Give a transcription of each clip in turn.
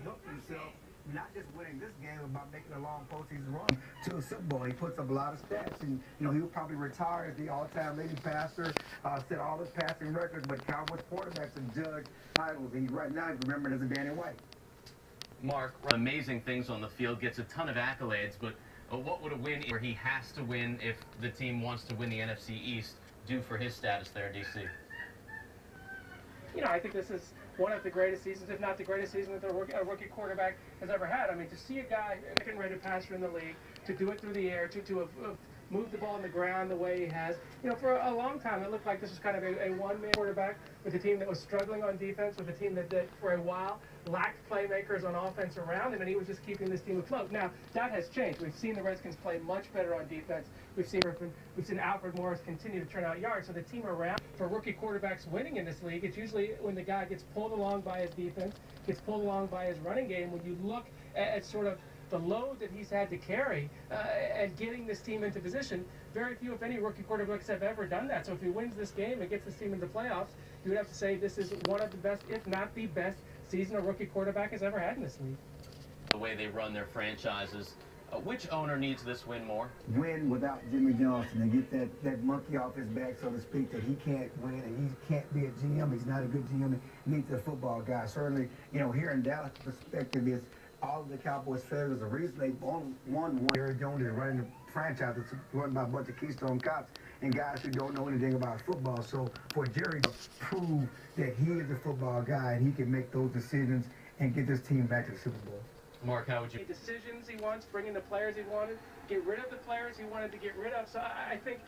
hooked himself, not just winning this game, about making a long postseason run to the Super Bowl. He puts up a lot of stats, and he'll probably retire as the all-time leading passer, set all his passing records. But Cowboys quarterbacks and judge titles. He's right now remembered as a Danny White. Mark, amazing things on the field, gets a ton of accolades, but what would a win where he has to win if the team wants to win the NFC East do for his status there, DC? I think this is one of the greatest seasons, if not the greatest season that a rookie quarterback has ever had. I mean, to see a guy, a second-rated passer in the league, to do it through the air, to have moved the ball on the ground the way he has. For a long time, it looked like this was kind of a one-man quarterback with a team that was struggling on defense, with a team that for a while lacked playmakers on offense around him, and he was just keeping this team afloat. Now, that has changed. We've seen the Redskins play much better on defense. We've seen Alfred Morris continue to turn out yards. So the team around, for rookie quarterbacks winning in this league, it's usually when the guy gets pulled along by his defense, gets pulled along by his running game. When you look at sort of the load that he's had to carry and getting this team into position, very few, if any, rookie quarterbacks have ever done that. So if he wins this game and gets this team into playoffs, you would have to say this is one of the best, if not the best, season a rookie quarterback has ever had in this league. The way they run their franchises, which owner needs this win more? Win without Jimmy Johnson and get that monkey off his back, so to speak, that he can't win and he can't be a GM. He's not a good GM. He needs a football guy. Certainly, here in Dallas, the perspective is all of the Cowboys failures. The reason they won Jerry Jones is running the franchise that's run by a bunch of Keystone Cops and guys who don't know anything about football. So for Jerry to prove that he is a football guy and he can make those decisions and get this team back to the Super Bowl. Mark, how would you? Decisions he wants, bring in the players he wanted, get rid of the players he wanted to get rid of. So I think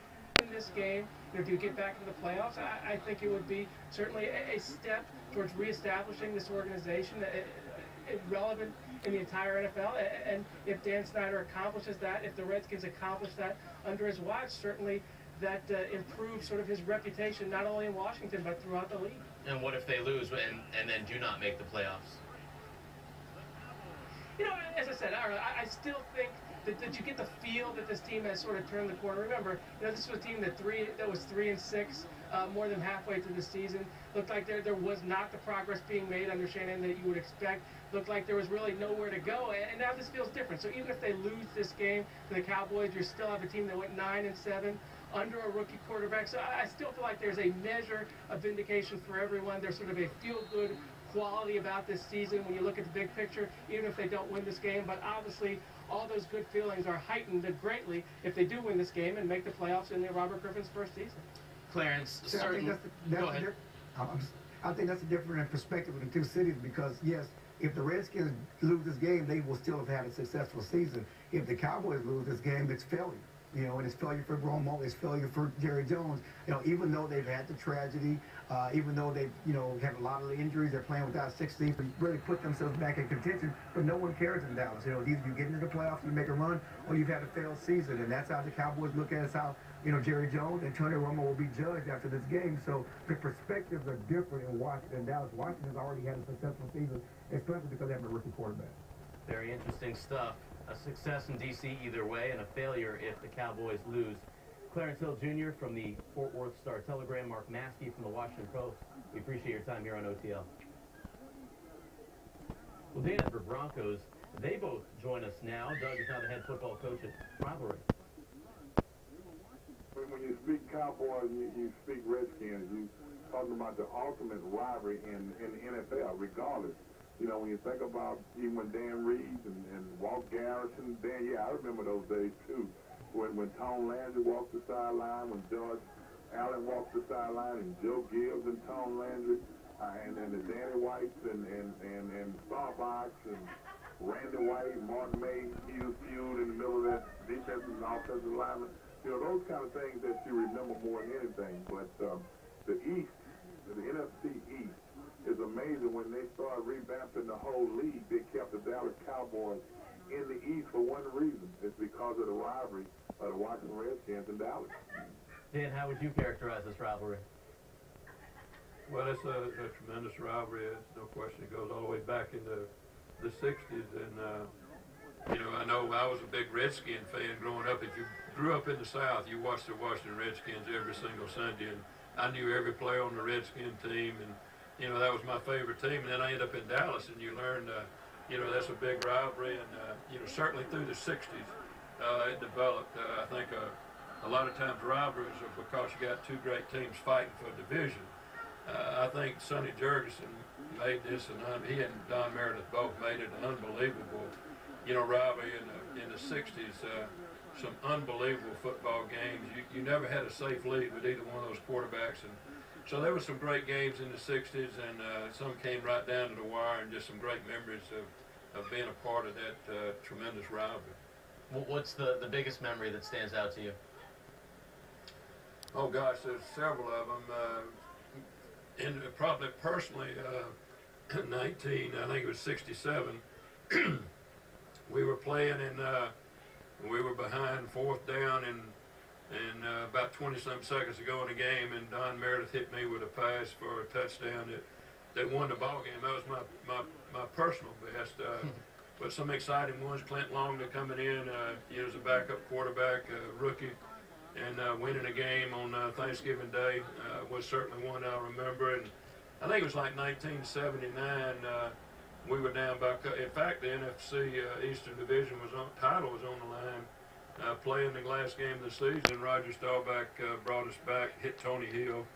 in this game, if you get back into the playoffs, I think it would be certainly a step towards reestablishing this organization relevant in the entire NFL. And if Dan Snyder accomplishes that, if the Redskins accomplish that under his watch, certainly that improves sort of his reputation, not only in Washington, but throughout the league. And what if they lose and then do not make the playoffs? As I said, I still think that you get the feel that this team has sort of turned the corner. Remember, this was a team that was 3-6 more than halfway through the season. Looked like there was not the progress being made under Shannon that you would expect. Looked like there was really nowhere to go, and now this feels different. So even if they lose this game to the Cowboys, you still have a team that went 9-7 under a rookie quarterback. So I still feel like there's a measure of vindication for everyone. There's sort of a feel-good quality about this season when you look at the big picture, even if they don't win this game. But obviously, all those good feelings are heightened greatly if they do win this game and make the playoffs in Robert Griffin's first season. Clarence, I think that's a different perspective of the two cities because, yes, if the Redskins lose this game, they will still have had a successful season. If the Cowboys lose this game, it's failure. And it's failure for Romo, it's failure for Jerry Jones. Even though they've had the tragedy, even though they, have a lot of the injuries, they're playing without 16, but really put themselves back in contention. But no one cares in Dallas. Either you get into the playoffs and you make a run, or you've had a failed season, and that's how the Cowboys look at it. It's how Jerry Jones and Tony Romo will be judged after this game. So the perspectives are different in Washington and Dallas. Washington's already had a successful season, especially because they have a rookie quarterback. Very interesting stuff. A success in D.C. either way, and a failure if the Cowboys lose. Clarence Hill Jr. from the Fort Worth Star-Telegram, Mark Maskey from the Washington Post. We appreciate your time here on OTL. Well, Dan, for Broncos, they both join us now. Doug is now the head football coach at Rivalry. When you speak Cowboys, you speak Redskins, you're talking about the ultimate rivalry in the NFL, regardless. When you think about even when Dan Reeves and Walt Garrison, I remember those days too. When Tom Landry walked the sideline, when George Allen walked the sideline, and Joe Gibbs and Tom Landry, and then the Danny Whites and Starbucks and Randy White, Martin May, Hughes feud in the middle of that defensive and offensive lineman. Those kind of things that you remember more than anything. But the East, the NFC East, is amazing. When they started revamping the whole league, they kept the Dallas Cowboys in the East for one reason. It's because of the rivalry of the Washington Redskins and Dallas. Dan, how would you characterize this rivalry? Well, it's a tremendous rivalry. It's no question. It goes all the way back into the 60s. And, I know I was a big Redskin fan growing up. If you grew up in the South, you watched the Washington Redskins every single Sunday. And I knew every player on the Redskin team. And that was my favorite team. And then I ended up in Dallas, and you learn you know, that's a big rivalry, and you know, certainly through the 60s, it developed. I think a lot of times rivalries are because you got two great teams fighting for a division. I think Sonny Jurgensen made this, and he and Don Meredith both made it an unbelievable, you know, rivalry in the 60s. Some unbelievable football games. You never had a safe lead with either one of those quarterbacks, and so there were some great games in the 60s, and some came right down to the wire, and just some great memories of being a part of that tremendous rivalry. What's the biggest memory that stands out to you? Oh gosh, there's several of them. And probably personally, 19, I think it was 67, we were playing and we were behind 4th down and about 20-some seconds to go in the game, and Don Meredith hit me with a pass for a touchdown that won the ball game. That was my personal best. But some exciting ones, Clint Longden coming in, he was a backup quarterback, rookie, and winning a game on Thanksgiving Day was certainly one I remember. And I think it was like 1979. We were down by. In fact, the NFC Eastern Division title was on the line. Playing the last game of the season, Roger Staubach brought us back, hit Tony Hill,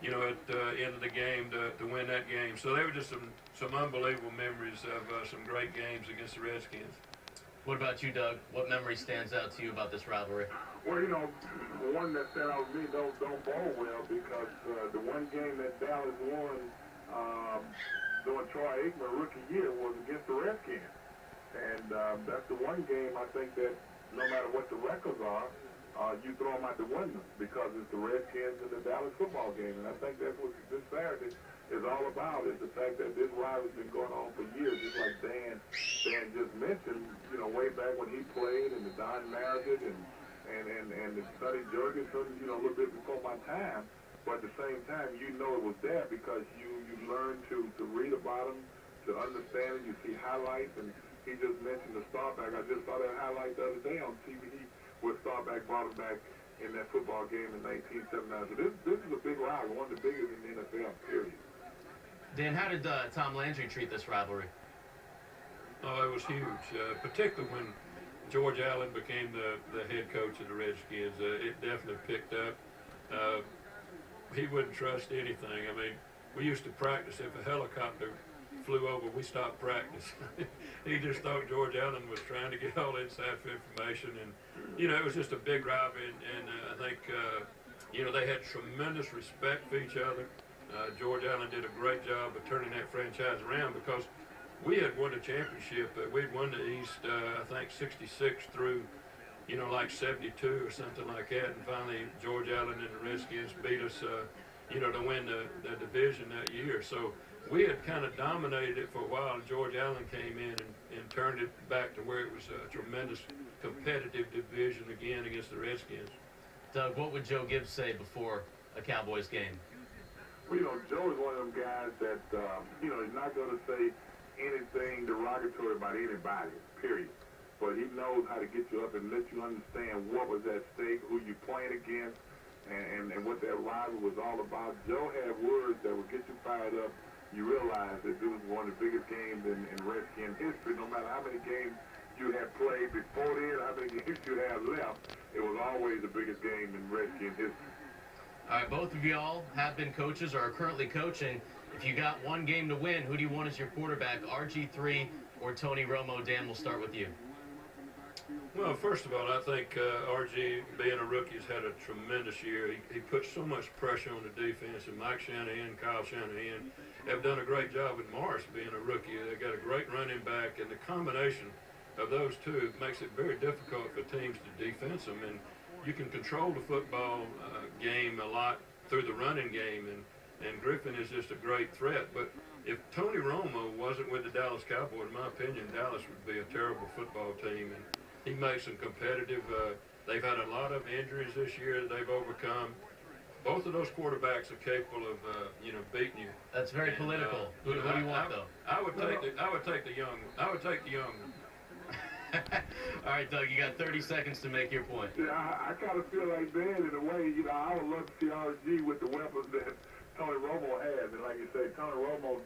you know, at the end of the game to win that game. So they were just some unbelievable memories of some great games against the Redskins. What about you, Doug? What memory stands out to you about this rivalry? Well, you know, one that stands out to me don't bode well, because the one game that Dallas won during Troy Aikman rookie year was against the Redskins. And that's the one game I think that no matter what the records are, you throw them out the window, because it's the Redskins and the Dallas football game. And I think that's what this Saturday is all about, is the fact that this rivalry's been going on for years, just like Dan just mentioned, you know, way back when he played, and the Don Meredith and the Sonny Jurgensen, you know, a little bit before my time. But at the same time, you know it was there because you learn to read about them, to understand it. You see highlights, and he just mentioned the Staubach. I just saw that highlight the other day on TV where Staubach brought him back in that football game in 1979. So this is a big rivalry, one of the biggest in the NFL, period. Dan, how did Tom Landry treat this rivalry? Oh, it was huge, particularly when George Allen became the head coach of the Redskins. It definitely picked up. He wouldn't trust anything. I mean, we used to practice. If a helicopter flew over, we stopped practice. He just thought George Allen was trying to get all inside information, and you know, it was just a big rivalry. And I think you know, they had tremendous respect for each other. George Allen did a great job of turning that franchise around, because we had won a championship. We'd won the East, I think, 66 through, you know, like 72 or something like that. And finally, George Allen and the Redskins beat us, you know, to win the division that year. So we had kind of dominated it for a while, and George Allen came in and turned it back to where it was a tremendous competitive division again against the Redskins. Doug, what would Joe Gibbs say before a Cowboys game? Well, you know, Joe is one of them guys that, you know, he's not going to say anything derogatory about anybody, period. But he knows how to get you up and let you understand what was at stake, who you playing against, and what that rivalry was all about. Joe had words that would get you fired up. You realize that this was one of the biggest games in Redskin history. No matter how many games you had played before then, how many games you had left, it was always the biggest game in Redskin history. All right, both of y'all have been coaches or are currently coaching. If you got one game to win, who do you want as your quarterback, RG3 or Tony Romo? Dan, we'll start with you. Well, first of all, I think RG, being a rookie, has had a tremendous year. He put so much pressure on the defense, and Mike Shanahan, Kyle Shanahan have done a great job with Morris being a rookie. They've got a great running back, and the combination of those two makes it very difficult for teams to defense them. And you can control the football game a lot through the running game, and Griffin is just a great threat. But if Tony Romo wasn't with the Dallas Cowboys, in my opinion, Dallas would be a terrible football team. And he makes them competitive. They've had a lot of injuries this year that they've overcome. Both of those quarterbacks are capable of, you know, beating you. That's very political. Who do you want, though? I would take the young one. All right, Doug, you got 30 seconds to make your point. Yeah, I kind of feel like Dan, in a way, you know, I would love to see RG with the weapons that Tony Romo has. And like you say, Tony Romo,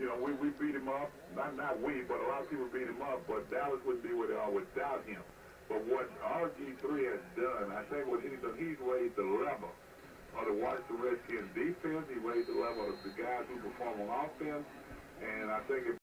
You know, we beat him up. Not we, but a lot of people beat him up. But Dallas wouldn't be where they are without him. But what RG3 has done, I think what he's done, he's raised the level of the Washington Redskins defense. He raised the level of the guys who perform on offense. And I think if